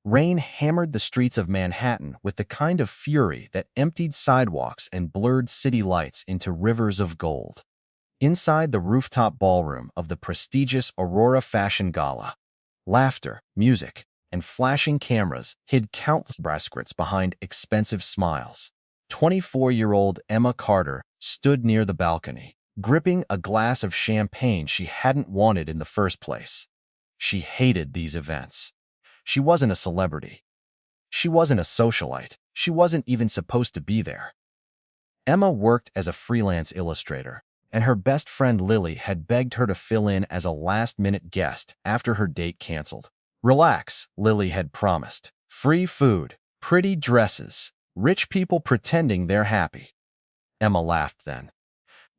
Rain hammered the streets of Manhattan with the kind of fury that emptied sidewalks and blurred city lights into rivers of gold. Inside the rooftop ballroom of the prestigious Aurora Fashion Gala, laughter, music, and flashing cameras hid countless bracelets behind expensive smiles. 24-year-old Emma Carter stood near the balcony, gripping a glass of champagne she hadn't wanted in the first place. She hated these events. She wasn't a celebrity. She wasn't a socialite. She wasn't even supposed to be there. Emma worked as a freelance illustrator, and her best friend Lily had begged her to fill in as a last-minute guest after her date canceled. Relax, Lily had promised. Free food, pretty dresses, rich people pretending they're happy. Emma laughed then.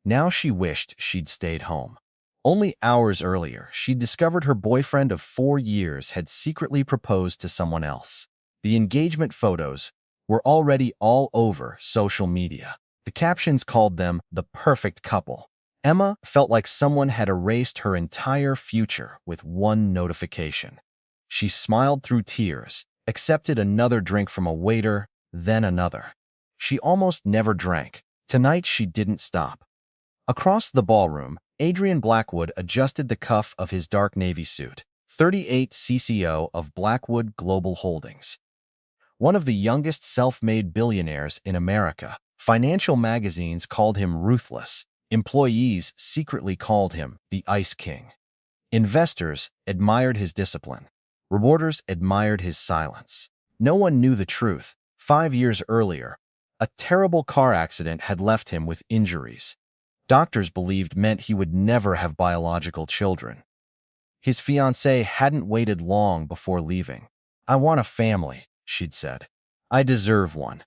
Now she wished she'd stayed home. Only hours earlier, she'd discovered her boyfriend of 4 years had secretly proposed to someone else. The engagement photos were already all over social media. The captions called them the perfect couple. Emma felt like someone had erased her entire future with one notification. She smiled through tears, accepted another drink from a waiter, then another. She almost never drank. Tonight she didn't stop. Across the ballroom, Adrian Blackwood adjusted the cuff of his dark navy suit, 38 CCO of Blackwood Global Holdings. One of the youngest self-made billionaires in America, financial magazines called him ruthless. Employees secretly called him the Ice King. Investors admired his discipline. Reporters admired his silence. No one knew the truth. 5 years earlier, a terrible car accident had left him with injuries. Doctors believed meant he would never have biological children. His fiancée hadn't waited long before leaving. "I want a family," she'd said. "I deserve one."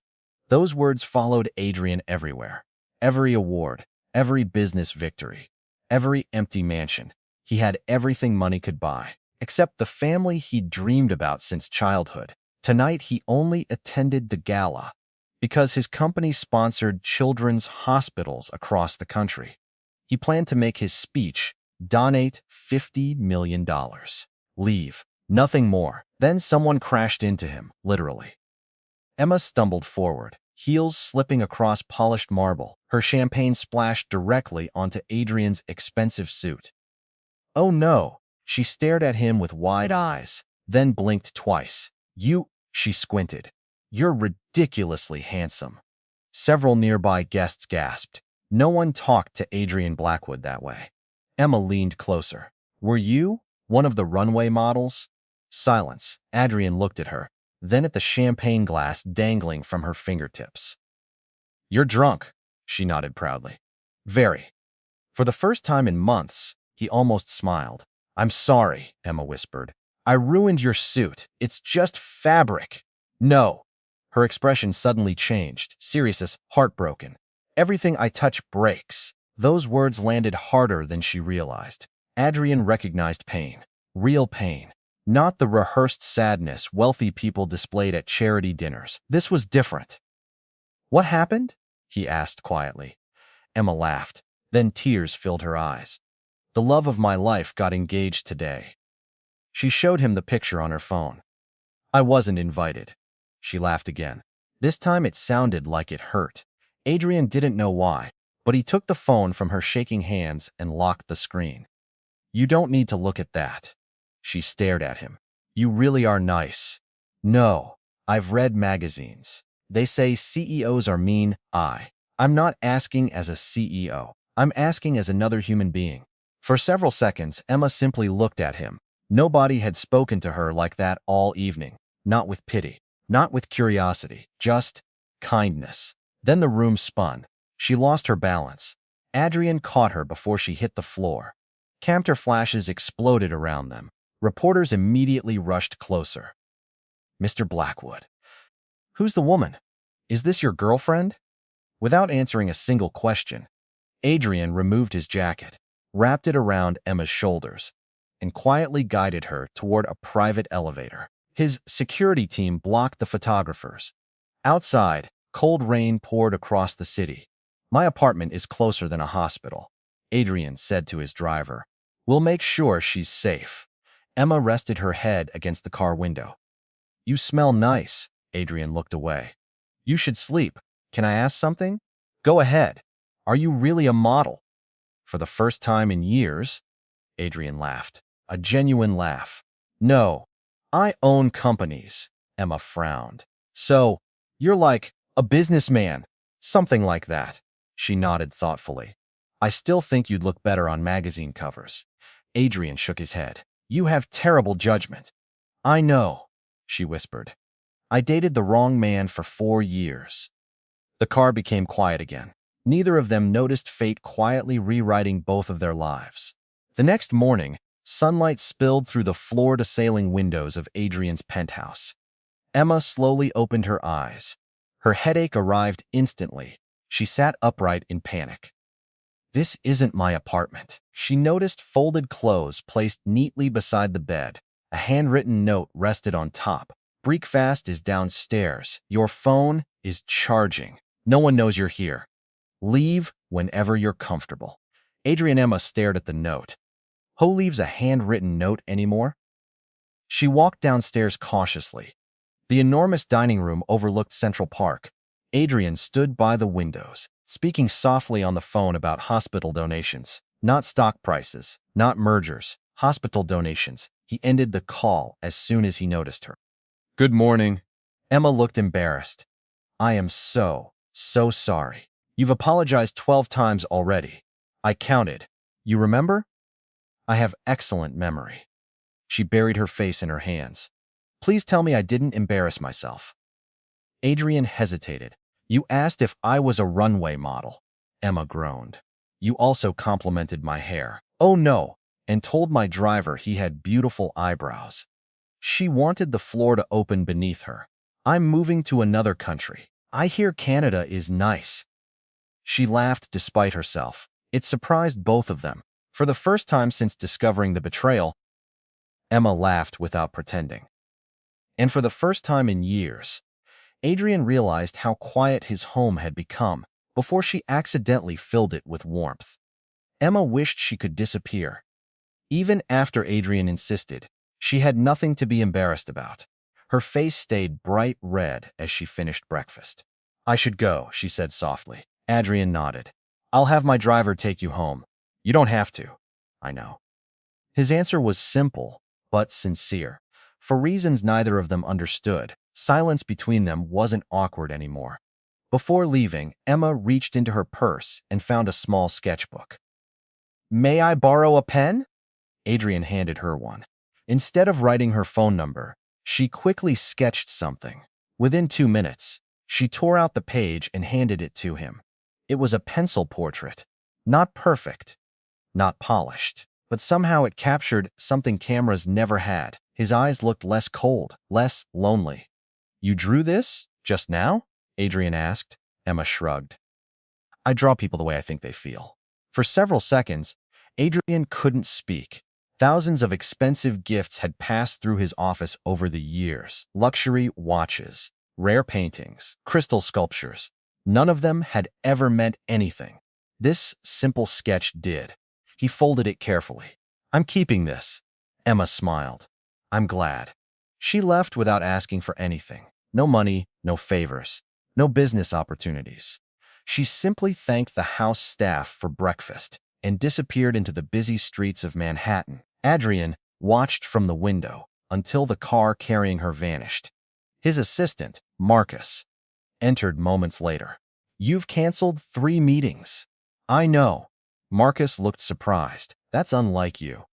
Those words followed Adrian everywhere. Every award, every business victory, every empty mansion. He had everything money could buy, except the family he'd dreamed about since childhood. Tonight he only attended the gala because his company sponsored children's hospitals across the country. He planned to make his speech, donate $50 million. Leave. Nothing more. Then someone crashed into him, literally. Emma stumbled forward, heels slipping across polished marble. Her champagne splashed directly onto Adrian's expensive suit. "Oh no!" She stared at him with wide eyes, then blinked twice. She squinted. "You're ridiculously handsome." Several nearby guests gasped. No one talked to Adrian Blackwood that way. Emma leaned closer. "Were you one of the runway models?" Silence. Adrian looked at her, then at the champagne glass dangling from her fingertips. "You're drunk," she nodded proudly. "Very." For the first time in months, he almost smiled. "I'm sorry," Emma whispered. "I ruined your suit. It's just fabric." "No." Her expression suddenly changed, serious as heartbroken. "Everything I touch breaks." Those words landed harder than she realized. Adrian recognized pain. Real pain. Not the rehearsed sadness wealthy people displayed at charity dinners. This was different. "What happened?" he asked quietly. Emma laughed. Then tears filled her eyes. "The love of my life got engaged today." She showed him the picture on her phone. "I wasn't invited." She laughed again. This time it sounded like it hurt. Adrian didn't know why, but he took the phone from her shaking hands and locked the screen. "You don't need to look at that." She stared at him. "You really are nice." "No, I've read magazines. They say CEOs are mean." I'm not asking as a CEO. I'm asking as another human being." For several seconds, Emma simply looked at him. Nobody had spoken to her like that all evening. Not with pity. Not with curiosity. Just kindness. Then the room spun. She lost her balance. Adrian caught her before she hit the floor. Camter flashes exploded around them. Reporters immediately rushed closer. "Mr. Blackwood." "Who's the woman? Is this your girlfriend?" Without answering a single question, Adrian removed his jacket, wrapped it around Emma's shoulders, and quietly guided her toward a private elevator. His security team blocked the photographers. Outside, cold rain poured across the city. "My apartment is closer than a hospital," Adrian said to his driver. "We'll make sure she's safe." Emma rested her head against the car window. You smell nice. Adrian looked away. You should sleep. Can I ask something? Go ahead. Are you really a model? For the first time in years, Adrian laughed. A genuine laugh. No, I own companies. Emma frowned. So, you're like a businessman. Something like that. She nodded thoughtfully. I still think you'd look better on magazine covers. Adrian shook his head. You have terrible judgment. I know, she whispered. I dated the wrong man for 4 years. The car became quiet again. Neither of them noticed fate quietly rewriting both of their lives. The next morning, sunlight spilled through the floor-to-ceiling windows of Adrian's penthouse. Emma slowly opened her eyes. Her headache arrived instantly. She sat upright in panic. This isn't my apartment. She noticed folded clothes placed neatly beside the bed. A handwritten note rested on top. Breakfast is downstairs. Your phone is charging. No one knows you're here. Leave whenever you're comfortable. Adrian and Emma stared at the note. Who leaves a handwritten note anymore? She walked downstairs cautiously. The enormous dining room overlooked Central Park. Adrian stood by the windows, speaking softly on the phone about hospital donations. Not stock prices, not mergers, hospital donations. He ended the call as soon as he noticed her. Good morning. Emma looked embarrassed. I am so sorry. You've apologized 12 times already. I counted. You remember? I have excellent memory. She buried her face in her hands. Please tell me I didn't embarrass myself. Adrian hesitated. You asked if I was a runway model. Emma groaned. You also complimented my hair. Oh no, and told my driver he had beautiful eyebrows. She wanted the floor to open beneath her. I'm moving to another country. I hear Canada is nice. She laughed despite herself. It surprised both of them. For the first time since discovering the betrayal, Emma laughed without pretending. And for the first time in years, Adrian realized how quiet his home had become before she accidentally filled it with warmth. Emma wished she could disappear. Even after Adrian insisted, she had nothing to be embarrassed about. Her face stayed bright red as she finished breakfast. I should go, she said softly. Adrian nodded. I'll have my driver take you home. You don't have to. I know. His answer was simple, but sincere. For reasons neither of them understood, silence between them wasn't awkward anymore. Before leaving, Emma reached into her purse and found a small sketchbook. May I borrow a pen? Adrian handed her one. Instead of writing her phone number, she quickly sketched something. Within 2 minutes, she tore out the page and handed it to him. It was a pencil portrait. Not perfect, not polished, but somehow it captured something cameras never had. His eyes looked less cold, less lonely. You drew this? Just now? Adrian asked. Emma shrugged. I draw people the way I think they feel. For several seconds, Adrian couldn't speak. Thousands of expensive gifts had passed through his office over the years. Luxury watches, rare paintings, crystal sculptures. None of them had ever meant anything. This simple sketch did. He folded it carefully. I'm keeping this. Emma smiled. I'm glad. She left without asking for anything. No money, no favors, no business opportunities. She simply thanked the house staff for breakfast and disappeared into the busy streets of Manhattan. Adrian watched from the window until the car carrying her vanished. His assistant, Marcus, entered moments later. You've canceled 3 meetings. I know. Marcus looked surprised. That's unlike you.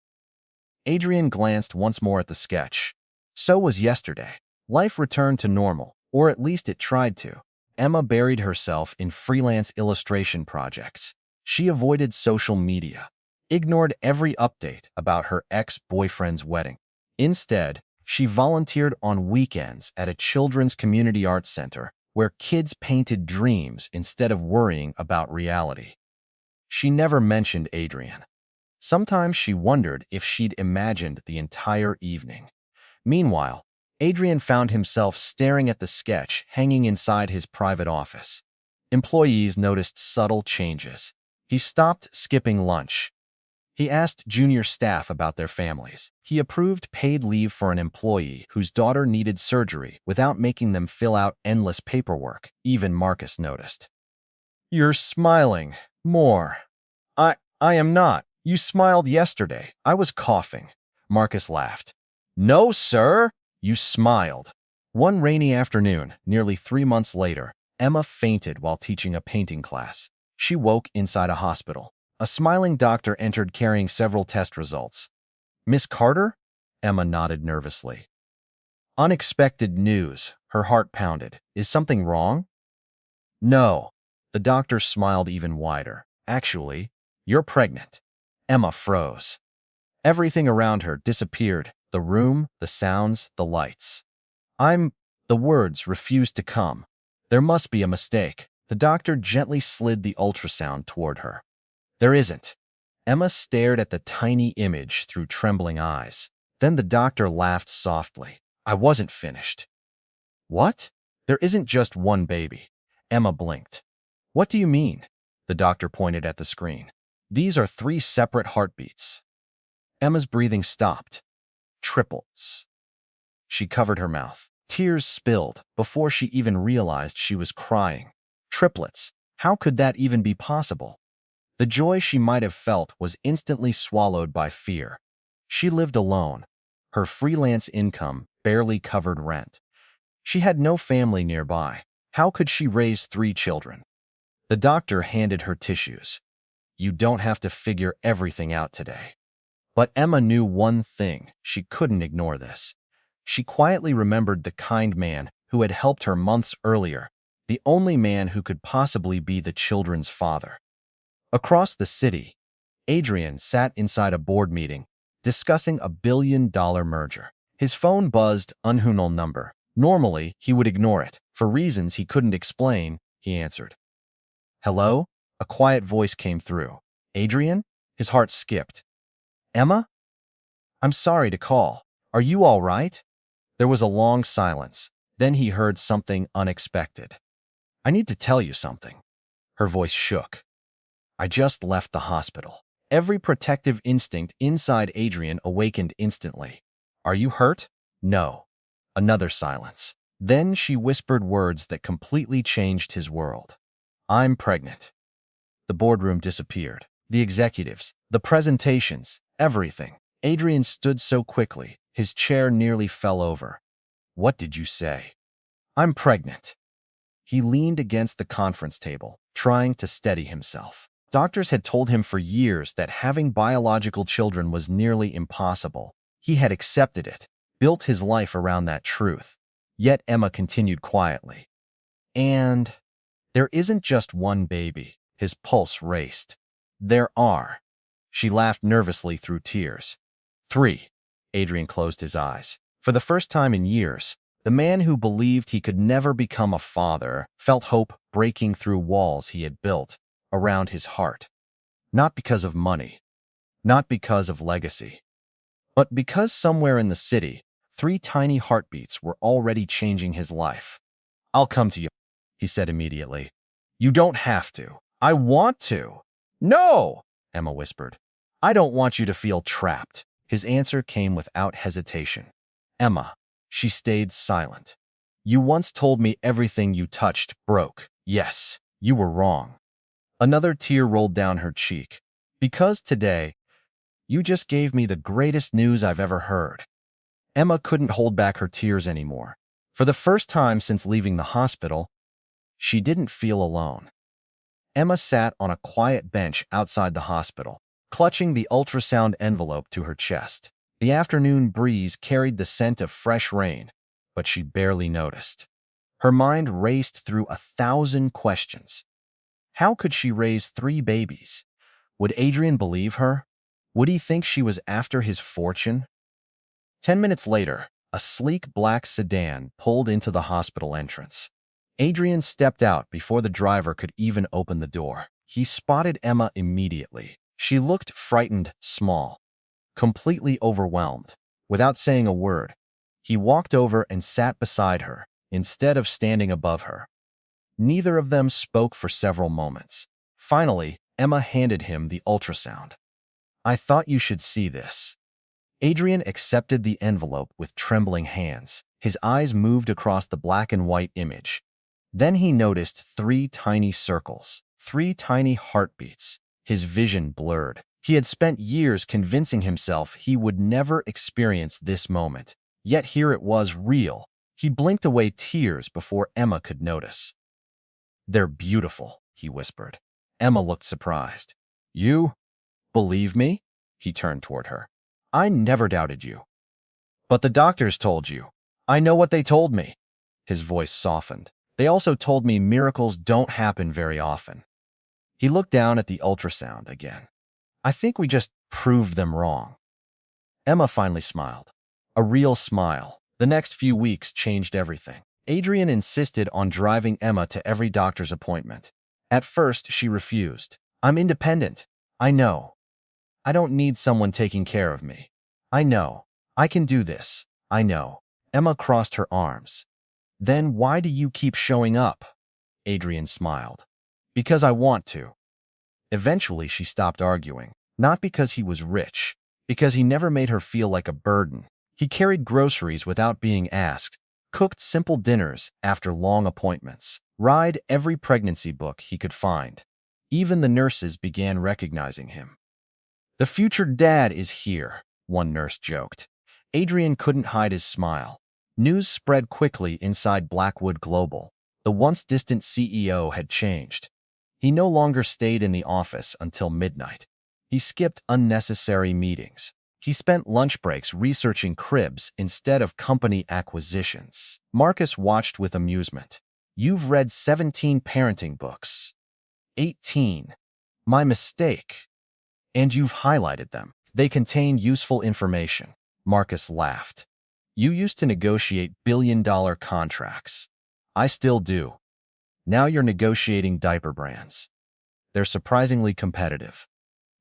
Adrian glanced once more at the sketch. So was yesterday. Life returned to normal, or at least it tried to. Emma buried herself in freelance illustration projects. She avoided social media, ignored every update about her ex-boyfriend's wedding. Instead, she volunteered on weekends at a children's community arts center where kids painted dreams instead of worrying about reality. She never mentioned Adrian. Sometimes she wondered if she'd imagined the entire evening. Meanwhile, Adrian found himself staring at the sketch hanging inside his private office. Employees noticed subtle changes. He stopped skipping lunch. He asked junior staff about their families. He approved paid leave for an employee whose daughter needed surgery without making them fill out endless paperwork. Even Marcus noticed. You're smiling. More. I am not. You smiled yesterday. I was coughing. Marcus laughed. No, sir. You smiled. One rainy afternoon, nearly 3 months later, Emma fainted while teaching a painting class. She woke inside a hospital. A smiling doctor entered carrying several test results. Miss Carter? Emma nodded nervously. Unexpected news. Her heart pounded. Is something wrong? No. The doctor smiled even wider. Actually, you're pregnant. Emma froze. Everything around her disappeared. The room, the sounds, the lights. The words refused to come. There must be a mistake. The doctor gently slid the ultrasound toward her. There isn't. Emma stared at the tiny image through trembling eyes. Then the doctor laughed softly. I wasn't finished. What? There isn't just one baby. Emma blinked. What do you mean? The doctor pointed at the screen. These are 3 separate heartbeats. Emma's breathing stopped. Triplets. She covered her mouth. Tears spilled before she even realized she was crying. Triplets. How could that even be possible? The joy she might have felt was instantly swallowed by fear. She lived alone. Her freelance income barely covered rent. She had no family nearby. How could she raise 3 children? The doctor handed her tissues. You don't have to figure everything out today. But Emma knew one thing. She couldn't ignore this. She quietly remembered the kind man who had helped her months earlier, the only man who could possibly be the children's father. Across the city, Adrian sat inside a board meeting, discussing a billion-dollar merger. His phone buzzed, unknown number. Normally, he would ignore it. For reasons he couldn't explain, he answered. Hello? A quiet voice came through. Adrian? His heart skipped. Emma? I'm sorry to call. Are you all right? There was a long silence. Then he heard something unexpected. I need to tell you something. Her voice shook. I just left the hospital. Every protective instinct inside Adrian awakened instantly. Are you hurt? No. Another silence. Then she whispered words that completely changed his world. I'm pregnant. The boardroom disappeared. The executives, the presentations, everything. Adrian stood so quickly, his chair nearly fell over. What did you say? I'm pregnant. He leaned against the conference table, trying to steady himself. Doctors had told him for years that having biological children was nearly impossible. He had accepted it, built his life around that truth. Yet Emma continued quietly. And there isn't just one baby. His pulse raced. There are. She laughed nervously through tears. 3. Adrian closed his eyes. For the first time in years, the man who believed he could never become a father felt hope breaking through walls he had built around his heart. Not because of money, not because of legacy, but because somewhere in the city, 3 tiny heartbeats were already changing his life. I'll come to you, he said immediately. You don't have to. I want to. No, Emma whispered. I don't want you to feel trapped. His answer came without hesitation. Emma, she stayed silent. You once told me everything you touched broke. Yes, you were wrong. Another tear rolled down her cheek. Because today, you just gave me the greatest news I've ever heard. Emma couldn't hold back her tears anymore. For the first time since leaving the hospital, she didn't feel alone. Emma sat on a quiet bench outside the hospital, clutching the ultrasound envelope to her chest. The afternoon breeze carried the scent of fresh rain, but she barely noticed. Her mind raced through 1,000 questions. How could she raise 3 babies? Would Adrian believe her? Would he think she was after his fortune? 10 minutes later, a sleek black sedan pulled into the hospital entrance. Adrian stepped out before the driver could even open the door. He spotted Emma immediately. She looked frightened, small, completely overwhelmed. Without saying a word, he walked over and sat beside her, instead of standing above her. Neither of them spoke for several moments. Finally, Emma handed him the ultrasound. I thought you should see this. Adrian accepted the envelope with trembling hands. His eyes moved across the black and white image. Then he noticed 3 tiny circles, 3 tiny heartbeats. His vision blurred. He had spent years convincing himself he would never experience this moment. Yet here it was, real. He blinked away tears before Emma could notice. "They're beautiful," he whispered. Emma looked surprised. "You believe me?" He turned toward her. "I never doubted you." "But the doctors told you." "I know what they told me." His voice softened. "They also told me miracles don't happen very often." He looked down at the ultrasound again. "I think we just proved them wrong." Emma finally smiled. A real smile. The next few weeks changed everything. Adrian insisted on driving Emma to every doctor's appointment. At first, she refused. "I'm independent. I know. I don't need someone taking care of me. I know. I can do this. I know." Emma crossed her arms. "Then why do you keep showing up?" Adrian smiled. "Because I want to." Eventually, she stopped arguing. Not because he was rich, because he never made her feel like a burden. He carried groceries without being asked, cooked simple dinners after long appointments, read every pregnancy book he could find. Even the nurses began recognizing him. "The future dad is here," one nurse joked. Adrian couldn't hide his smile. News spread quickly inside Blackwood Global. The once distant CEO had changed. He no longer stayed in the office until midnight. He skipped unnecessary meetings. He spent lunch breaks researching cribs instead of company acquisitions. Marcus watched with amusement. "You've read 17 parenting books." 18. "My mistake." "And you've highlighted them. They contain useful information." Marcus laughed. "You used to negotiate billion-dollar contracts." "I still do." "Now you're negotiating diaper brands." "They're surprisingly competitive."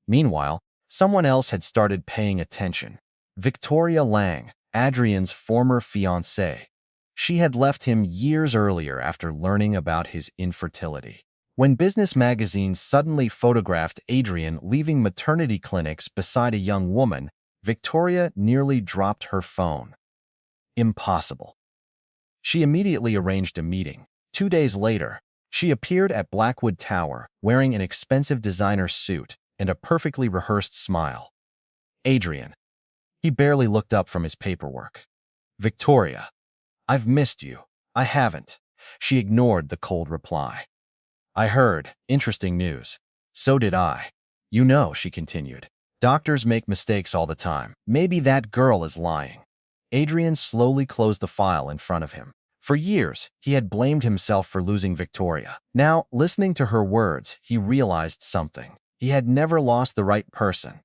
Meanwhile, someone else had started paying attention. Victoria Lang, Adrian's former fiancée. She had left him years earlier after learning about his infertility. When business magazines suddenly photographed Adrian leaving maternity clinics beside a young woman, Victoria nearly dropped her phone. Impossible. She immediately arranged a meeting. 2 days later, she appeared at Blackwood Tower wearing an expensive designer suit and a perfectly rehearsed smile. "Adrian." He barely looked up from his paperwork. "Victoria, I've missed you." "I haven't." She ignored the cold reply. "I heard. Interesting news." "So did I." "You know," she continued, "doctors make mistakes all the time. Maybe that girl is lying." Adrian slowly closed the file in front of him. For years, he had blamed himself for losing Victoria. Now, listening to her words, he realized something. He had never lost the right person.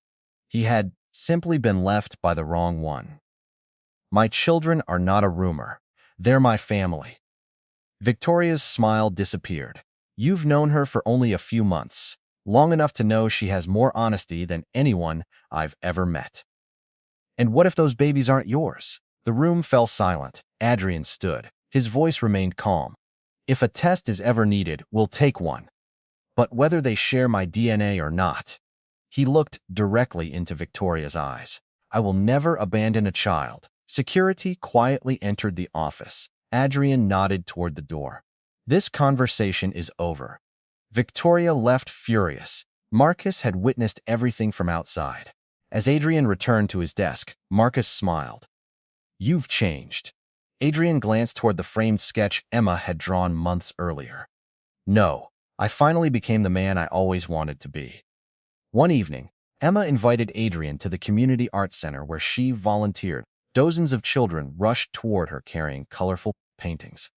He had simply been left by the wrong one. "My children are not a rumor. They're my family." Victoria's smile disappeared. "You've known her for only a few months, long enough to know she has more honesty than anyone I've ever met." "And what if those babies aren't yours?" The room fell silent. Adrian stood. His voice remained calm. "If a test is ever needed, we'll take one. But whether they share my DNA or not." He looked directly into Victoria's eyes. "I will never abandon a child." Security quietly entered the office. Adrian nodded toward the door. "This conversation is over." Victoria left furious. Marcus had witnessed everything from outside. As Adrian returned to his desk, Marcus smiled. "You've changed." Adrian glanced toward the framed sketch Emma had drawn months earlier. "No, I finally became the man I always wanted to be." One evening, Emma invited Adrian to the community arts center where she volunteered. Dozens of children rushed toward her carrying colorful paintings.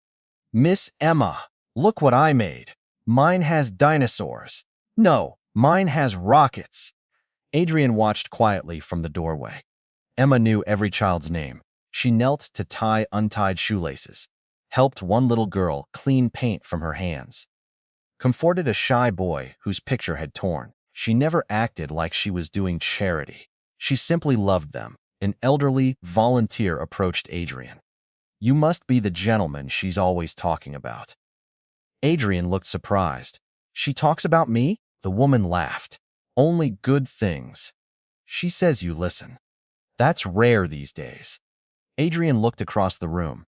"Miss Emma, look what I made. Mine has dinosaurs." "No, mine has rockets." Adrian watched quietly from the doorway. Emma knew every child's name. She knelt to tie untied shoelaces, helped one little girl clean paint from her hands, comforted a shy boy whose picture had torn. She never acted like she was doing charity. She simply loved them. An elderly volunteer approached Adrian. "You must be the gentleman she's always talking about." Adrian looked surprised. "She talks about me?" The woman laughed. "Only good things." She says you listen. That's rare these days. Adrian looked across the room.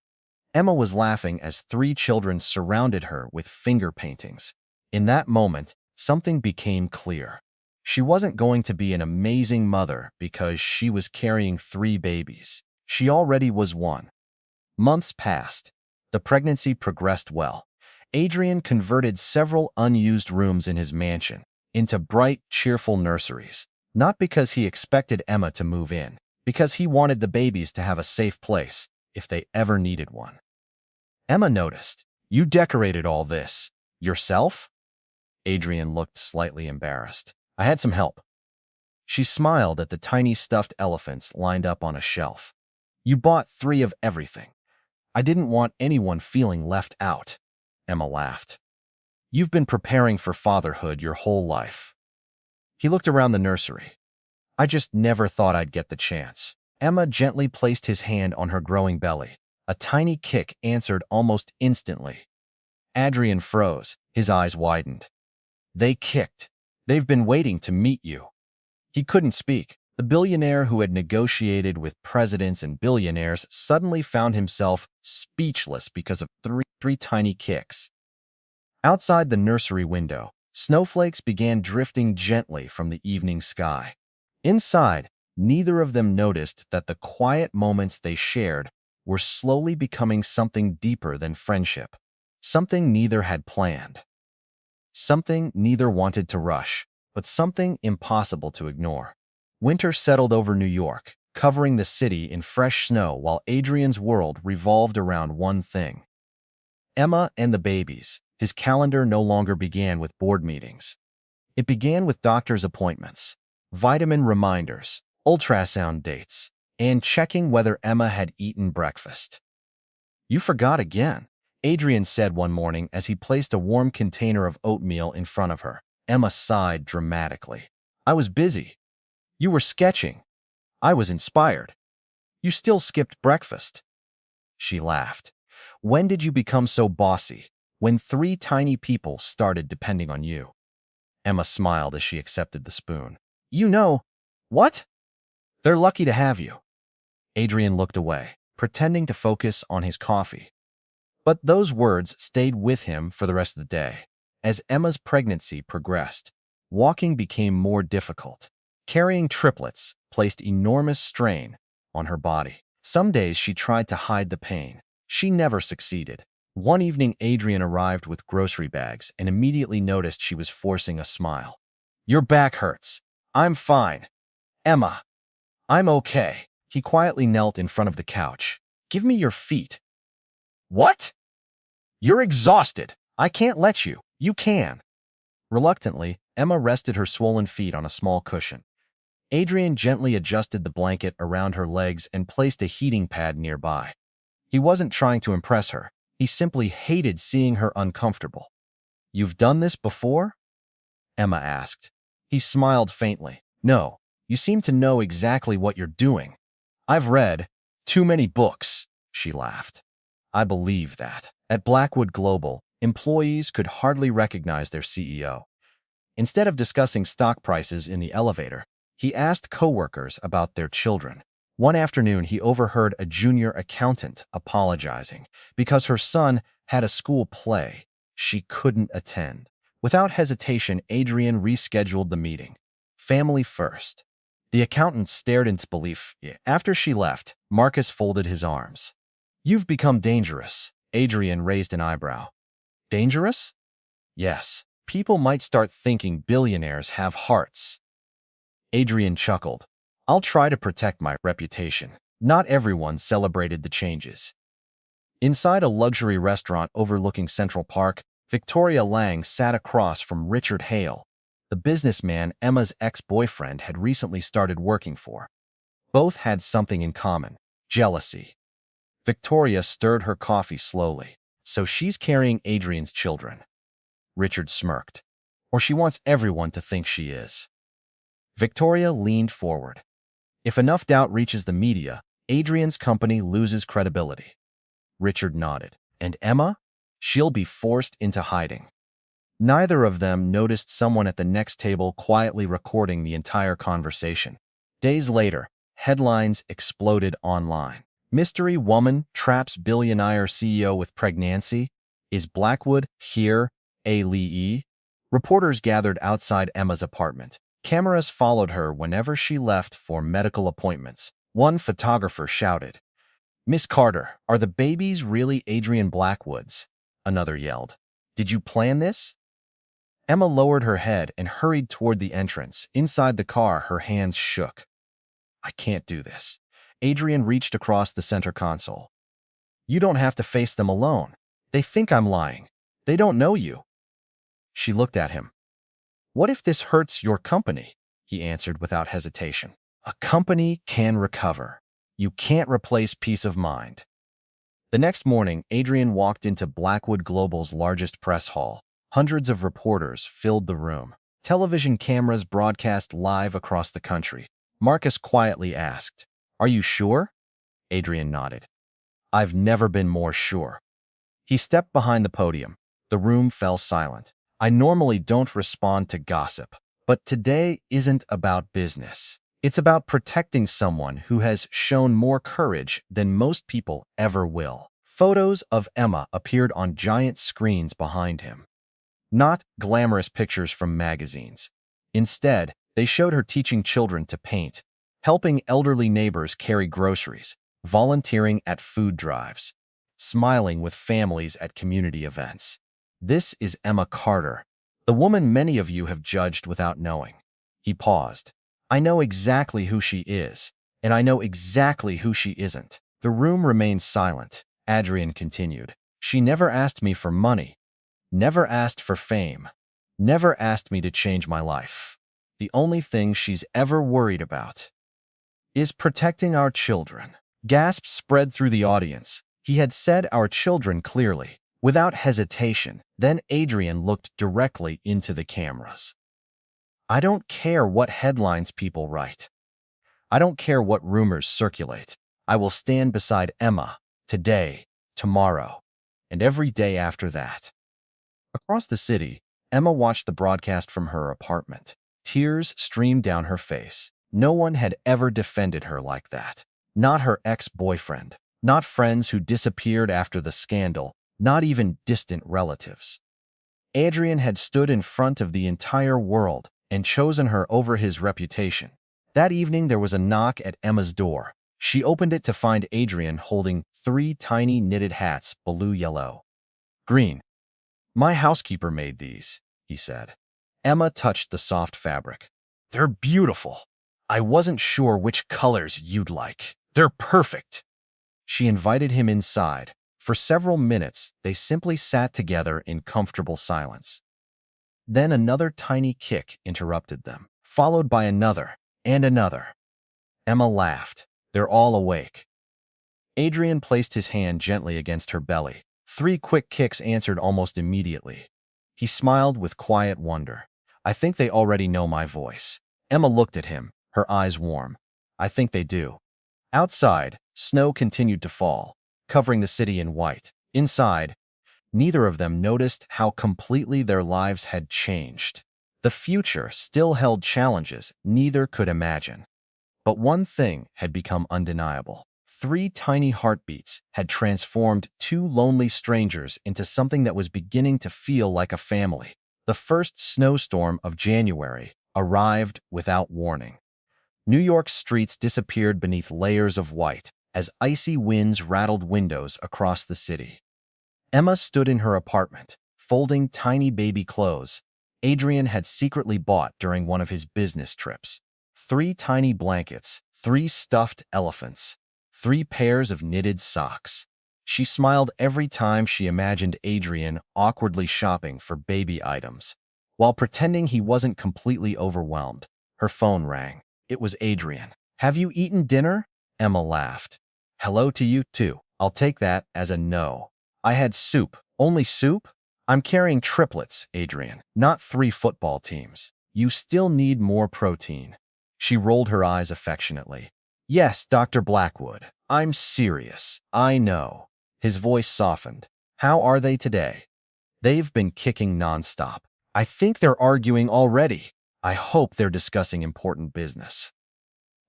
Emma was laughing as three children surrounded her with finger paintings. In that moment, something became clear. She wasn't going to be an amazing mother because she was carrying three babies. She already was one. Months passed. The pregnancy progressed well. Adrian converted several unused rooms in his mansion into bright, cheerful nurseries, not because he expected Emma to move in, because he wanted the babies to have a safe place if they ever needed one. Emma noticed. You decorated all this. Yourself? Adrian looked slightly embarrassed. I had some help. She smiled at the tiny stuffed elephants lined up on a shelf. You bought 3 of everything. I didn't want anyone feeling left out. Emma laughed. You've been preparing for fatherhood your whole life. He looked around the nursery. I just never thought I'd get the chance. Emma gently placed his hand on her growing belly. A tiny kick answered almost instantly. Adrian froze. His eyes widened. They kicked. They've been waiting to meet you. He couldn't speak. The billionaire who had negotiated with presidents and billionaires suddenly found himself speechless because of three tiny kicks. Outside the nursery window, snowflakes began drifting gently from the evening sky. Inside, neither of them noticed that the quiet moments they shared were slowly becoming something deeper than friendship, something neither had planned, something neither wanted to rush, but something impossible to ignore. Winter settled over New York, covering the city in fresh snow while Adrian's world revolved around one thing. Emma and the babies. His calendar no longer began with board meetings. It began with doctor's appointments, vitamin reminders, ultrasound dates, and checking whether Emma had eaten breakfast. You forgot again, Adrian said one morning as he placed a warm container of oatmeal in front of her. Emma sighed dramatically. I was busy. You were sketching. I was inspired. You still skipped breakfast. She laughed. When did you become so bossy? When 3 tiny people started depending on you. Emma smiled as she accepted the spoon. You know, what? They're lucky to have you. Adrian looked away, pretending to focus on his coffee. But those words stayed with him for the rest of the day. As Emma's pregnancy progressed, walking became more difficult. Carrying triplets placed enormous strain on her body. Some days she tried to hide the pain. She never succeeded. One evening, Adrian arrived with grocery bags and immediately noticed she was forcing a smile. Your back hurts. I'm fine. Emma, I'm okay. He quietly knelt in front of the couch. Give me your feet. What? You're exhausted. I can't let you. You can. Reluctantly, Emma rested her swollen feet on a small cushion. Adrian gently adjusted the blanket around her legs and placed a heating pad nearby. He wasn't trying to impress her. He simply hated seeing her uncomfortable. You've done this before? Emma asked. He smiled faintly. No, you seem to know exactly what you're doing. I've read too many books, she laughed. I believe that. At Blackwood Global, employees could hardly recognize their CEO. Instead of discussing stock prices in the elevator, he asked coworkers about their children. One afternoon, he overheard a junior accountant apologizing because her son had a school play she couldn't attend. Without hesitation, Adrian rescheduled the meeting. Family first. The accountant stared in disbelief. After she left, Marcus folded his arms. You've become dangerous. Adrian raised an eyebrow. Dangerous? Yes. People might start thinking billionaires have hearts. Adrian chuckled. I'll try to protect my reputation. Not everyone celebrated the changes. Inside a luxury restaurant overlooking Central Park, Victoria Lang sat across from Richard Hale, the businessman Emma's ex-boyfriend had recently started working for. Both had something in common: jealousy. Victoria stirred her coffee slowly. So she's carrying Adrian's children. Richard smirked. Or she wants everyone to think she is. Victoria leaned forward. If enough doubt reaches the media, Adrian's company loses credibility. Richard nodded. And Emma? She'll be forced into hiding. Neither of them noticed someone at the next table quietly recording the entire conversation. Days later, headlines exploded online. Mystery woman traps billionaire CEO with pregnancy. Is Blackwood here? A Lee? Reporters gathered outside Emma's apartment. Cameras followed her whenever she left for medical appointments. One photographer shouted, "Miss Carter, are the babies really Adrian Blackwood's?" Another yelled, "Did you plan this?" Emma lowered her head and hurried toward the entrance. Inside the car, her hands shook. "I can't do this." Adrian reached across the center console. "You don't have to face them alone. They think I'm lying. They don't know you." She looked at him. "What if this hurts your company?" He answered without hesitation. "A company can recover. You can't replace peace of mind." The next morning, Adrian walked into Blackwood Global's largest press hall. Hundreds of reporters filled the room. Television cameras broadcast live across the country. Marcus quietly asked, "Are you sure?" Adrian nodded. "I've never been more sure." He stepped behind the podium. The room fell silent. "I normally don't respond to gossip, but today isn't about business. It's about protecting someone who has shown more courage than most people ever will." Photos of Emma appeared on giant screens behind him. Not glamorous pictures from magazines. Instead, they showed her teaching children to paint, helping elderly neighbors carry groceries, volunteering at food drives, smiling with families at community events. This is Emma Carter, the woman many of you have judged without knowing. He paused. "I know exactly who she is, and I know exactly who she isn't." The room remained silent. Adrian continued. "She never asked me for money, never asked for fame, never asked me to change my life. The only thing she's ever worried about is protecting our children." Gasps spread through the audience. He had said "our children" clearly, without hesitation. Then Adrian looked directly into the cameras. "I don't care what headlines people write. I don't care what rumors circulate. I will stand beside Emma today, tomorrow, and every day after that." Across the city, Emma watched the broadcast from her apartment. Tears streamed down her face. No one had ever defended her like that. Not her ex-boyfriend, not friends who disappeared after the scandal, not even distant relatives. Adrian had stood in front of the entire world and chosen her over his reputation. That evening, there was a knock at Emma's door. She opened it to find Adrian holding 3 tiny knitted hats, blue, yellow, green. "My housekeeper made these," he said. Emma touched the soft fabric. "They're beautiful. I wasn't sure which colors you'd like. They're perfect." She invited him inside. For several minutes, they simply sat together in comfortable silence. Then another tiny kick interrupted them, followed by another and another. Emma laughed. "They're all awake." Adrian placed his hand gently against her belly. 3 quick kicks answered almost immediately. He smiled with quiet wonder. "I think they already know my voice." Emma looked at him, her eyes warm. "I think they do." Outside, snow continued to fall, covering the city in white. Inside, neither of them noticed how completely their lives had changed. The future still held challenges neither could imagine. But one thing had become undeniable. 3 tiny heartbeats had transformed 2 lonely strangers into something that was beginning to feel like a family. The first snowstorm of January arrived without warning. New York's streets disappeared beneath layers of white as icy winds rattled windows across the city. Emma stood in her apartment, folding tiny baby clothes Adrian had secretly bought during one of his business trips. 3 tiny blankets, 3 stuffed elephants, 3 pairs of knitted socks. She smiled every time she imagined Adrian awkwardly shopping for baby items. While pretending he wasn't completely overwhelmed, her phone rang. It was Adrian. "Have you eaten dinner?" Emma laughed. "Hello to you, too. I'll take that as a no." "I had soup." "Only soup?" "I'm carrying triplets, Adrian, not 3 football teams. You still need more protein." She rolled her eyes affectionately. "Yes, Dr. Blackwood. I'm serious. I know." His voice softened. "How are they today?" "They've been kicking nonstop. I think they're arguing already. I hope they're discussing important business."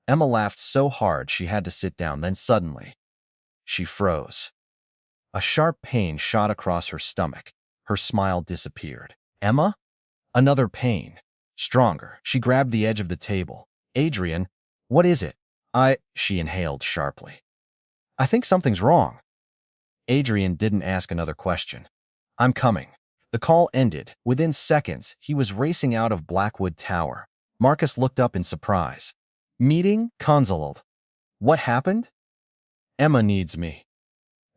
Emma laughed so hard she had to sit down, then suddenly, she froze. A sharp pain shot across her stomach. Her smile disappeared. Emma? Another pain. Stronger. She grabbed the edge of the table. Adrian, what is it? She inhaled sharply. I think something's wrong. Adrian didn't ask another question. I'm coming. The call ended. Within seconds, he was racing out of Blackwood Tower. Marcus looked up in surprise. Meeting? Consulate. What happened? Emma needs me.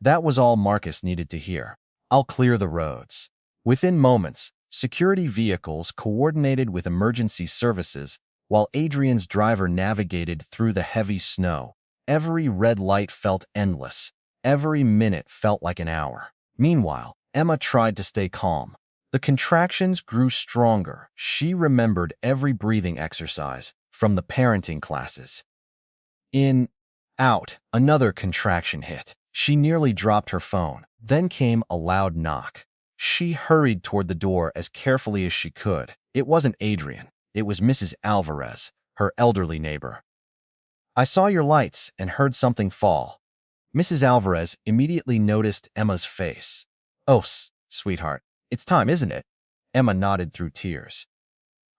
That was all Marcus needed to hear. I'll clear the roads. Within moments, security vehicles coordinated with emergency services while Adrian's driver navigated through the heavy snow. Every red light felt endless. Every minute felt like an hour. Meanwhile, Emma tried to stay calm. The contractions grew stronger. She remembered every breathing exercise from the parenting classes. In, out, another contraction hit. She nearly dropped her phone. Then came a loud knock. She hurried toward the door as carefully as she could. It wasn't Adrian. It was Mrs. Alvarez, her elderly neighbor. I saw your lights and heard something fall. Mrs. Alvarez immediately noticed Emma's face. Oh, sweetheart, it's time, isn't it? Emma nodded through tears.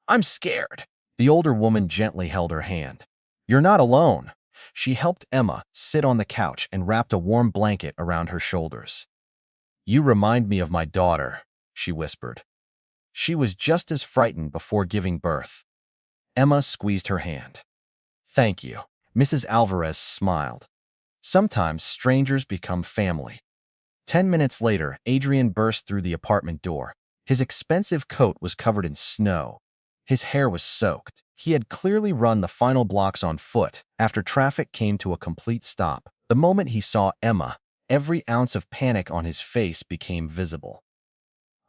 I'm scared. The older woman gently held her hand. You're not alone. She helped Emma sit on the couch and wrapped a warm blanket around her shoulders. You remind me of my daughter, she whispered. She was just as frightened before giving birth. Emma squeezed her hand. Thank you. Mrs. Alvarez smiled. Sometimes strangers become family. 10 minutes later, Adrian burst through the apartment door. His expensive coat was covered in snow. His hair was soaked. He had clearly run the final blocks on foot after traffic came to a complete stop. The moment he saw Emma, every ounce of panic on his face became visible.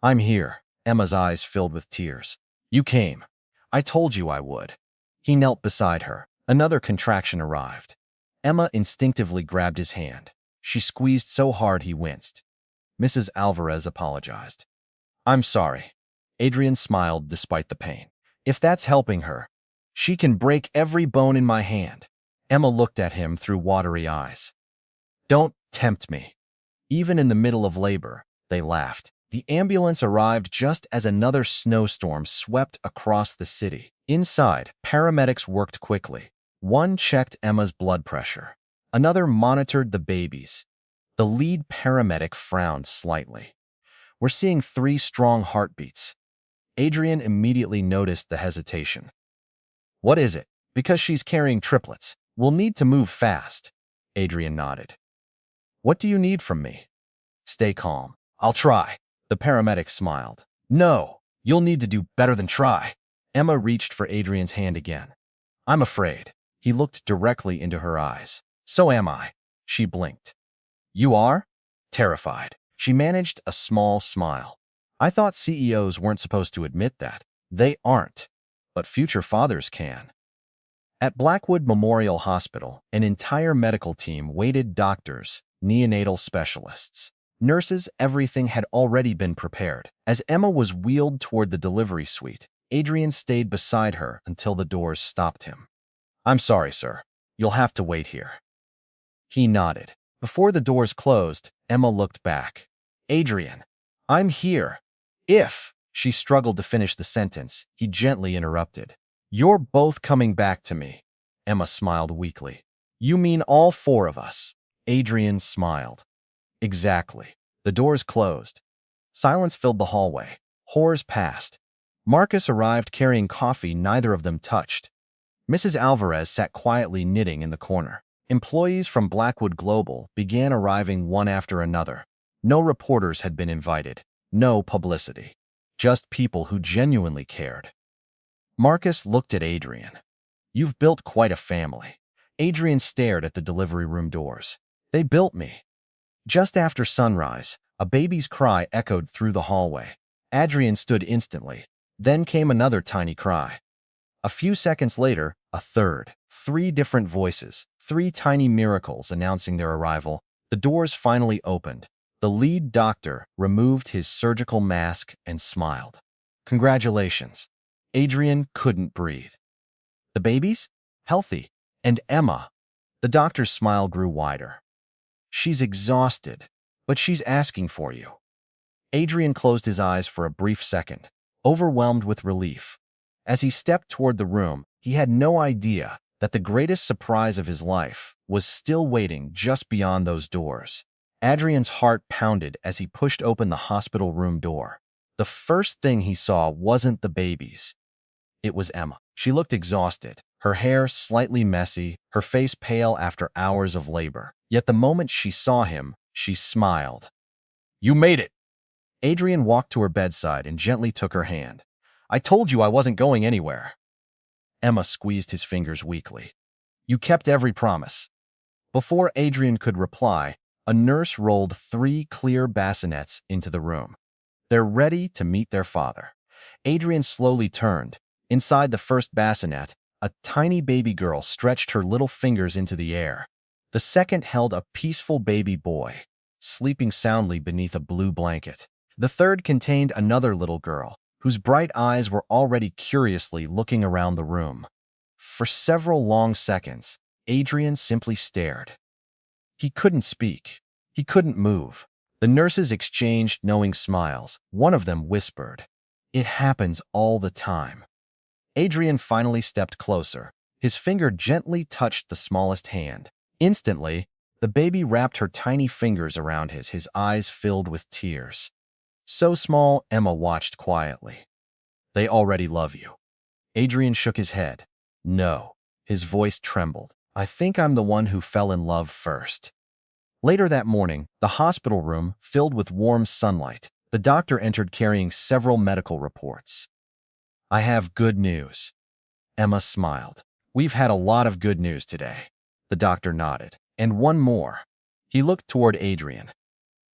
I'm here. Emma's eyes filled with tears. You came. I told you I would. He knelt beside her. Another contraction arrived. Emma instinctively grabbed his hand. She squeezed so hard he winced. Mrs. Alvarez apologized. I'm sorry. Adrian smiled despite the pain. If that's helping her, she can break every bone in my hand. Emma looked at him through watery eyes. Don't tempt me. Even in the middle of labor, they laughed. The ambulance arrived just as another snowstorm swept across the city. Inside, paramedics worked quickly. One checked Emma's blood pressure. Another monitored the babies. The lead paramedic frowned slightly. We're seeing 3 strong heartbeats. Adrian immediately noticed the hesitation. What is it? Because she's carrying triplets. We'll need to move fast. Adrian nodded. What do you need from me? Stay calm. I'll try. The paramedic smiled. No, you'll need to do better than try. Emma reached for Adrian's hand again. I'm afraid. He looked directly into her eyes. So am I. She blinked. You are? Terrified. She managed a small smile. I thought CEOs weren't supposed to admit that. They aren't. But future fathers can. At Blackwood Memorial Hospital, an entire medical team waited. Doctors, neonatal specialists, nurses, everything had already been prepared. As Emma was wheeled toward the delivery suite, Adrian stayed beside her until the doors stopped him. I'm sorry, sir. You'll have to wait here. He nodded. Before the doors closed, Emma looked back. Adrian, I'm here. If, she struggled to finish the sentence, he gently interrupted. You're both coming back to me. Emma smiled weakly. You mean all 4 of us? Adrian smiled. Exactly. The doors closed. Silence filled the hallway. Horrors passed. Marcus arrived carrying coffee neither of them touched. Mrs. Alvarez sat quietly knitting in the corner. Employees from Blackwood Global began arriving one after another. No reporters had been invited. No publicity. Just people who genuinely cared. Marcus looked at Adrian. You've built quite a family. Adrian stared at the delivery room doors. They built me. Just after sunrise, a baby's cry echoed through the hallway. Adrian stood instantly. Then came another tiny cry. A few seconds later, a third. 3 different voices, 3 tiny miracles announcing their arrival. The doors finally opened. The lead doctor removed his surgical mask and smiled. Congratulations. Adrian couldn't breathe. The babies? Healthy. And Emma, the doctor's smile grew wider. She's exhausted, but she's asking for you. Adrian closed his eyes for a brief second, overwhelmed with relief. As he stepped toward the room, he had no idea that the greatest surprise of his life was still waiting just beyond those doors. Adrian's heart pounded as he pushed open the hospital room door. The first thing he saw wasn't the babies. It was Emma. She looked exhausted, her hair slightly messy, her face pale after hours of labor. Yet the moment she saw him, she smiled. "You made it!" Adrian walked to her bedside and gently took her hand. "I told you I wasn't going anywhere." Emma squeezed his fingers weakly. "You kept every promise." Before Adrian could reply, a nurse rolled 3 clear bassinets into the room. "They're ready to meet their father." Adrian slowly turned. Inside the first bassinet, a tiny baby girl stretched her little fingers into the air. The second held a peaceful baby boy, sleeping soundly beneath a blue blanket. The third contained another little girl, whose bright eyes were already curiously looking around the room. For several long seconds, Adrian simply stared. He couldn't speak. He couldn't move. The nurses exchanged knowing smiles. One of them whispered, "It happens all the time." Adrian finally stepped closer. His finger gently touched the smallest hand. Instantly, the baby wrapped her tiny fingers around his eyes filled with tears. So small, Emma watched quietly. "They already love you." Adrian shook his head. "No." His voice trembled. "I think I'm the one who fell in love first." Later that morning, the hospital room filled with warm sunlight. The doctor entered carrying several medical reports. "I have good news." Emma smiled. "We've had a lot of good news today." The doctor nodded. "And one more." He looked toward Adrian.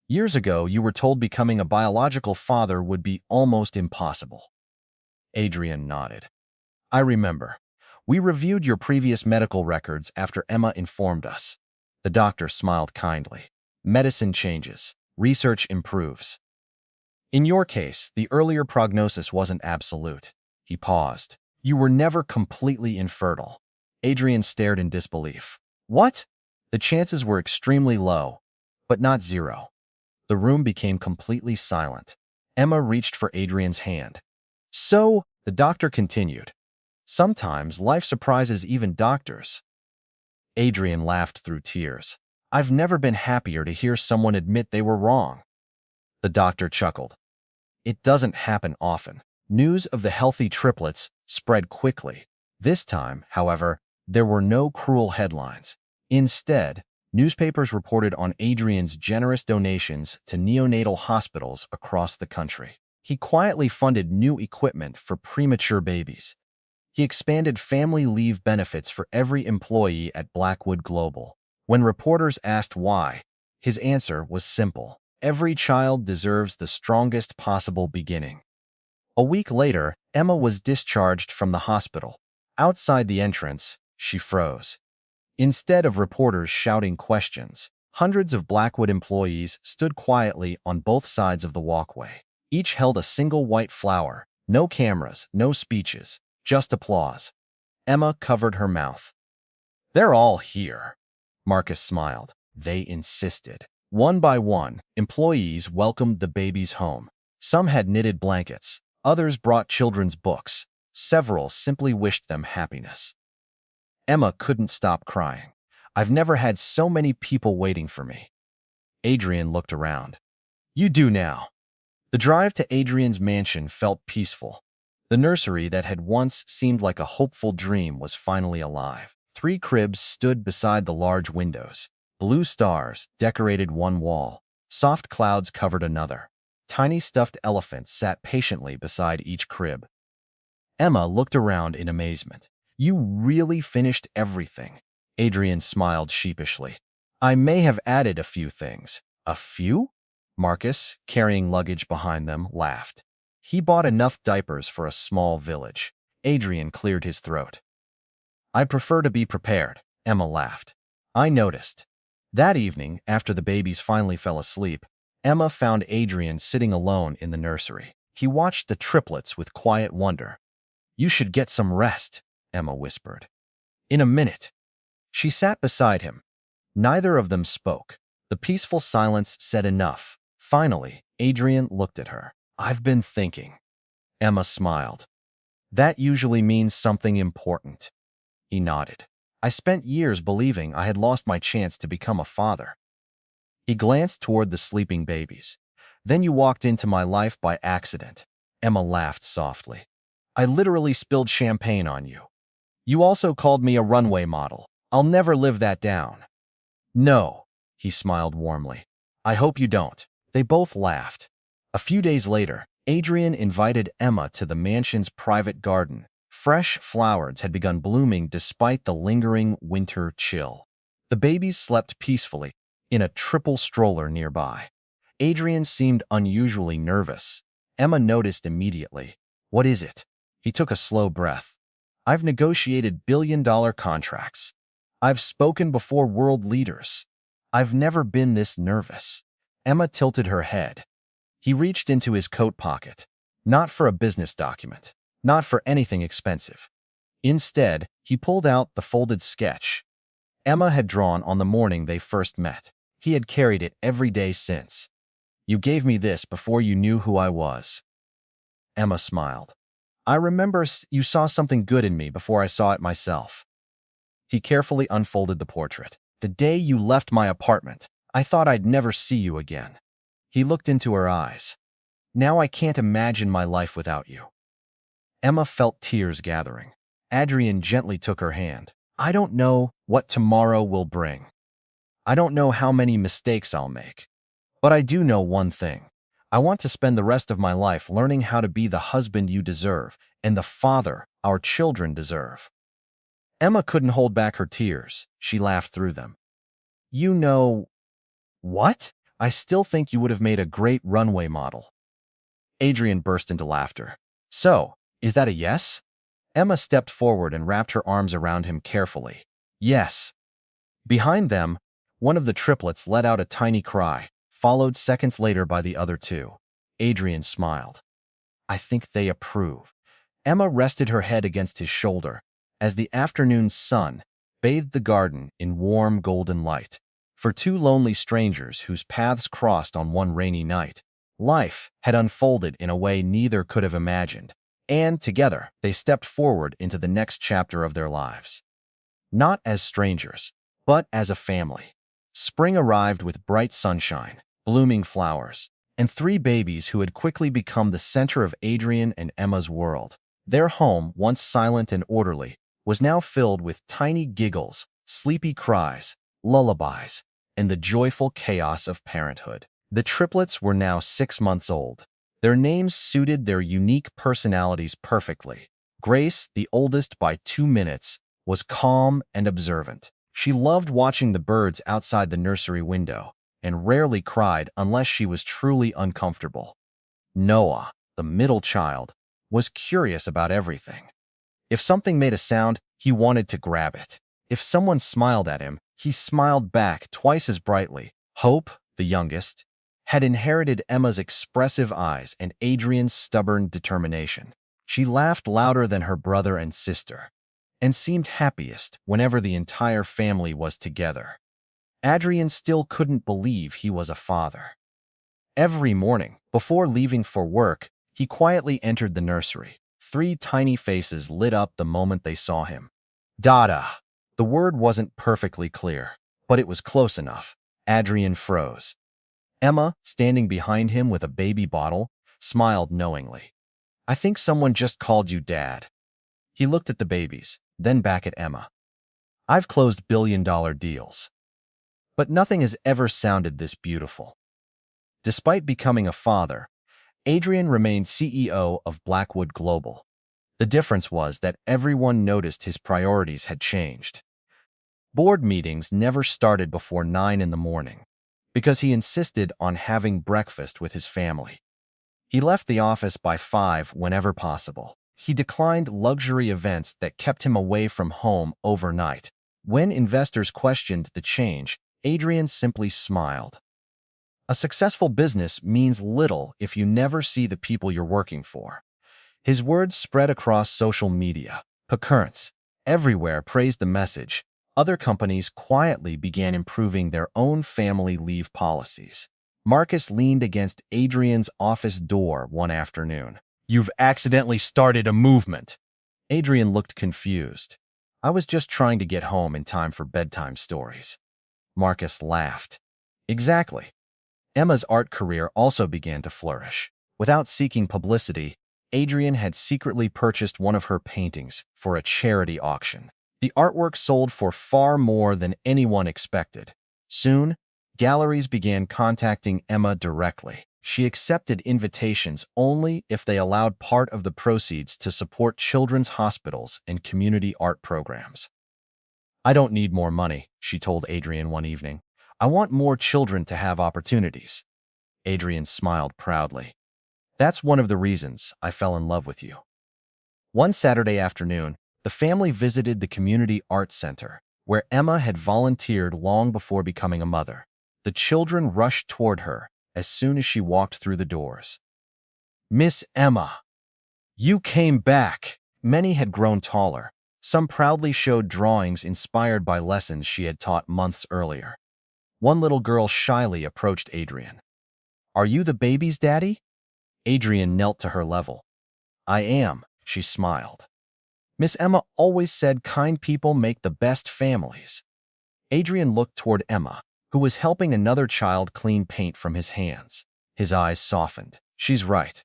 "Years ago, you were told becoming a biological father would be almost impossible." Adrian nodded. "I remember. We reviewed your previous medical records after Emma informed us." The doctor smiled kindly. "Medicine changes. Research improves. In your case, the earlier prognosis wasn't absolute." He paused. "You were never completely infertile." Adrian stared in disbelief. "What?" "The chances were extremely low, but not zero." The room became completely silent. Emma reached for Adrian's hand. "So," the doctor continued, "sometimes life surprises even doctors." Adrian laughed through tears. "I've never been happier to hear someone admit they were wrong." The doctor chuckled. "It doesn't happen often." News of the healthy triplets spread quickly. This time, however, there were no cruel headlines. Instead, newspapers reported on Adrian's generous donations to neonatal hospitals across the country. He quietly funded new equipment for premature babies. He expanded family leave benefits for every employee at Blackwood Global. When reporters asked why, his answer was simple. Every child deserves the strongest possible beginning. A week later, Emma was discharged from the hospital. Outside the entrance, she froze. Instead of reporters shouting questions, hundreds of Blackwood employees stood quietly on both sides of the walkway. Each held a single white flower. No cameras, no speeches, just applause. Emma covered her mouth. "They're all here." Marcus smiled. They insisted. One by one, employees welcomed the babies home. Some had knitted blankets. Others brought children's books. Several simply wished them happiness. Emma couldn't stop crying. "I've never had so many people waiting for me." Adrian looked around. "You do now." The drive to Adrian's mansion felt peaceful. The nursery that had once seemed like a hopeful dream was finally alive. 3 cribs stood beside the large windows. Blue stars decorated one wall. Soft clouds covered another. Tiny stuffed elephants sat patiently beside each crib. Emma looked around in amazement. "You really finished everything." Adrian smiled sheepishly. "I may have added a few things." "A few?" Marcus, carrying luggage behind them, laughed. "He bought enough diapers for a small village." Adrian cleared his throat. "I prefer to be prepared," Emma laughed. "I noticed." That evening, after the babies finally fell asleep, Emma found Adrian sitting alone in the nursery. He watched the triplets with quiet wonder. "You should get some rest," Emma whispered. "In a minute." She sat beside him. Neither of them spoke. The peaceful silence said enough. Finally, Adrian looked at her. "I've been thinking." Emma smiled. "That usually means something important." He nodded. "I spent years believing I had lost my chance to become a father." He glanced toward the sleeping babies. "Then you walked into my life by accident." Emma laughed softly. "I literally spilled champagne on you. You also called me a runway model. I'll never live that down." "No," he smiled warmly. "I hope you don't." They both laughed. A few days later, Adrian invited Emma to the mansion's private garden. Fresh flowers had begun blooming despite the lingering winter chill. The babies slept peacefully in a triple stroller nearby. Adrian seemed unusually nervous. Emma noticed immediately. "What is it?" He took a slow breath. "I've negotiated billion-dollar contracts. I've spoken before world leaders. I've never been this nervous." Emma tilted her head. He reached into his coat pocket. Not for a business document. Not for anything expensive. Instead, he pulled out the folded sketch Emma had drawn on the morning they first met. He had carried it every day since. "You gave me this before you knew who I was." Emma smiled. "I remember you saw something good in me before I saw it myself." He carefully unfolded the portrait. "The day you left my apartment, I thought I'd never see you again." He looked into her eyes. "Now I can't imagine my life without you." Emma felt tears gathering. Adrian gently took her hand. "I don't know what tomorrow will bring. I don't know how many mistakes I'll make. But I do know one thing. I want to spend the rest of my life learning how to be the husband you deserve and the father our children deserve." Emma couldn't hold back her tears. She laughed through them. "You know what? I still think you would have made a great runway model." Adrian burst into laughter. "So, is that a yes?" Emma stepped forward and wrapped her arms around him carefully. "Yes." Behind them, one of the triplets let out a tiny cry, followed seconds later by the other two. Adrian smiled. "I think they approve." Emma rested her head against his shoulder as the afternoon sun bathed the garden in warm golden light. For two lonely strangers whose paths crossed on one rainy night, life had unfolded in a way neither could have imagined, and together they stepped forward into the next chapter of their lives. Not as strangers, but as a family. Spring arrived with bright sunshine, blooming flowers, and three babies who had quickly become the center of Adrian and Emma's world. Their home, once silent and orderly, was now filled with tiny giggles, sleepy cries, lullabies, and the joyful chaos of parenthood. The triplets were now 6 months old. Their names suited their unique personalities perfectly. Grace, the oldest by 2 minutes, was calm and observant. She loved watching the birds outside the nursery window and rarely cried unless she was truly uncomfortable. Noah, the middle child, was curious about everything. If something made a sound, he wanted to grab it. If someone smiled at him, he smiled back twice as brightly. Hope, the youngest, had inherited Emma's expressive eyes and Adrian's stubborn determination. She laughed louder than her brother and sister, and seemed happiest whenever the entire family was together. Adrian still couldn't believe he was a father. Every morning, before leaving for work, he quietly entered the nursery. 3 tiny faces lit up the moment they saw him. "Dada." The word wasn't perfectly clear, but it was close enough. Adrian froze. Emma, standing behind him with a baby bottle, smiled knowingly. "I think someone just called you Dad." He looked at the babies, then back at Emma. "I've closed billion-dollar deals, but nothing has ever sounded this beautiful." Despite becoming a father, Adrian remained CEO of Blackwood Global. The difference was that everyone noticed his priorities had changed. Board meetings never started before 9 in the morning because he insisted on having breakfast with his family. He left the office by 5 whenever possible. He declined luxury events that kept him away from home overnight. When investors questioned the change, Adrian simply smiled. A successful business means little if you never see the people you're working for. His words spread across social media. Concurrence everywhere praised the message. Other companies quietly began improving their own family leave policies. Marcus leaned against Adrian's office door one afternoon. "You've accidentally started a movement." Adrian looked confused. "I was just trying to get home in time for bedtime stories." Marcus laughed. "Exactly." Emma's art career also began to flourish. Without seeking publicity, Adrian had secretly purchased one of her paintings for a charity auction. The artwork sold for far more than anyone expected. Soon, galleries began contacting Emma directly. She accepted invitations only if they allowed part of the proceeds to support children's hospitals and community art programs. "I don't need more money," she told Adrian one evening. "I want more children to have opportunities." Adrian smiled proudly. "That's one of the reasons I fell in love with you." One Saturday afternoon, the family visited the community art center, where Emma had volunteered long before becoming a mother. The children rushed toward her as soon as she walked through the doors. "Miss Emma, you came back!" Many had grown taller. Some proudly showed drawings inspired by lessons she had taught months earlier. One little girl shyly approached Adrian. "Are you the baby's daddy?" Adrian knelt to her level. "I am," she smiled. "Miss Emma always said kind people make the best families." Adrian looked toward Emma, who was helping another child clean paint from his hands. His eyes softened. "She's right."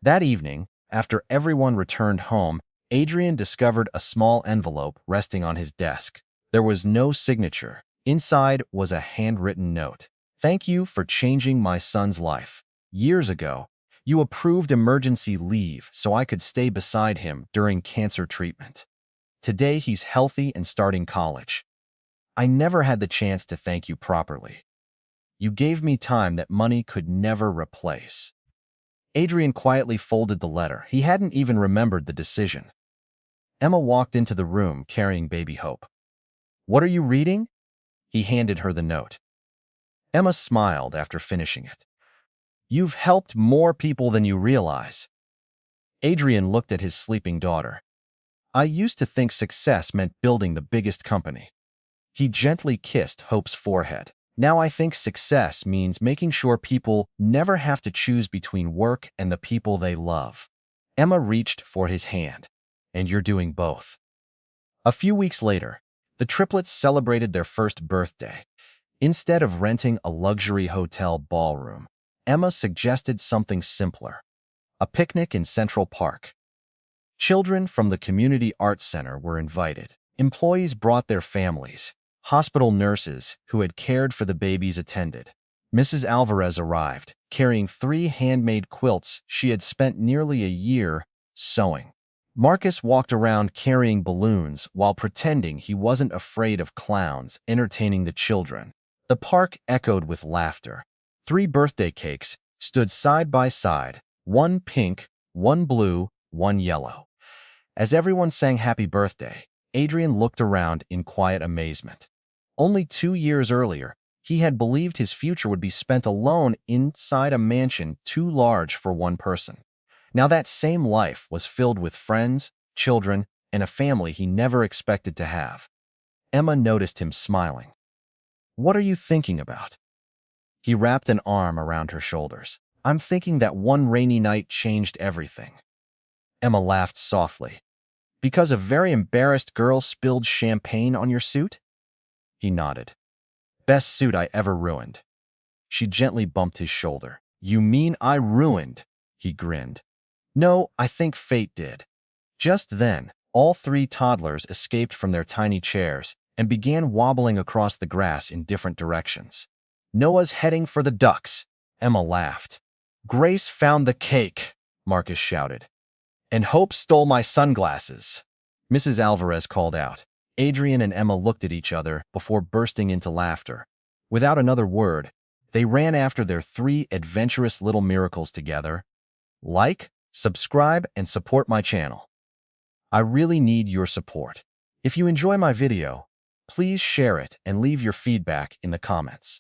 That evening, after everyone returned home, Adrian discovered a small envelope resting on his desk. There was no signature. Inside was a handwritten note. "Thank you for changing my son's life. Years ago, you approved emergency leave so I could stay beside him during cancer treatment. Today he's healthy and starting college. I never had the chance to thank you properly. You gave me time that money could never replace." Adrian quietly folded the letter. He hadn't even remembered the decision. Emma walked into the room carrying baby Hope. "What are you reading?" He handed her the note. Emma smiled after finishing it. "You've helped more people than you realize." Adrian looked at his sleeping daughter. "I used to think success meant building the biggest company." He gently kissed Hope's forehead. "Now I think success means making sure people never have to choose between work and the people they love." Emma reached for his hand. "And you're doing both." A few weeks later, the triplets celebrated their first birthday. Instead of renting a luxury hotel ballroom, Emma suggested something simpler: a picnic in Central Park. Children from the Community Arts Center were invited. Employees brought their families. Hospital nurses who had cared for the babies attended. Mrs. Alvarez arrived, carrying 3 handmade quilts she had spent nearly a year sewing. Marcus walked around carrying balloons while pretending he wasn't afraid of clowns entertaining the children. The park echoed with laughter. 3 birthday cakes stood side by side, one pink, one blue, one yellow. As everyone sang happy birthday, Adrian looked around in quiet amazement. Only 2 years earlier, he had believed his future would be spent alone inside a mansion too large for one person. Now that same life was filled with friends, children, and a family he never expected to have. Emma noticed him smiling. "What are you thinking about?" He wrapped an arm around her shoulders. "I'm thinking that one rainy night changed everything." Emma laughed softly. "Because a very embarrassed girl spilled champagne on your suit?" He nodded. "Best suit I ever ruined." She gently bumped his shoulder. "You mean I ruined?" He grinned. "No, I think fate did." Just then, all 3 toddlers escaped from their tiny chairs and began wobbling across the grass in different directions. "Noah's heading for the ducks," Emma laughed. "Grace found the cake," Marcus shouted. "And Hope stole my sunglasses," Mrs. Alvarez called out. Adrian and Emma looked at each other before bursting into laughter. Without another word, they ran after their 3 adventurous little miracles together. Like, subscribe, and support my channel. I really need your support. If you enjoy my video, please share it and leave your feedback in the comments.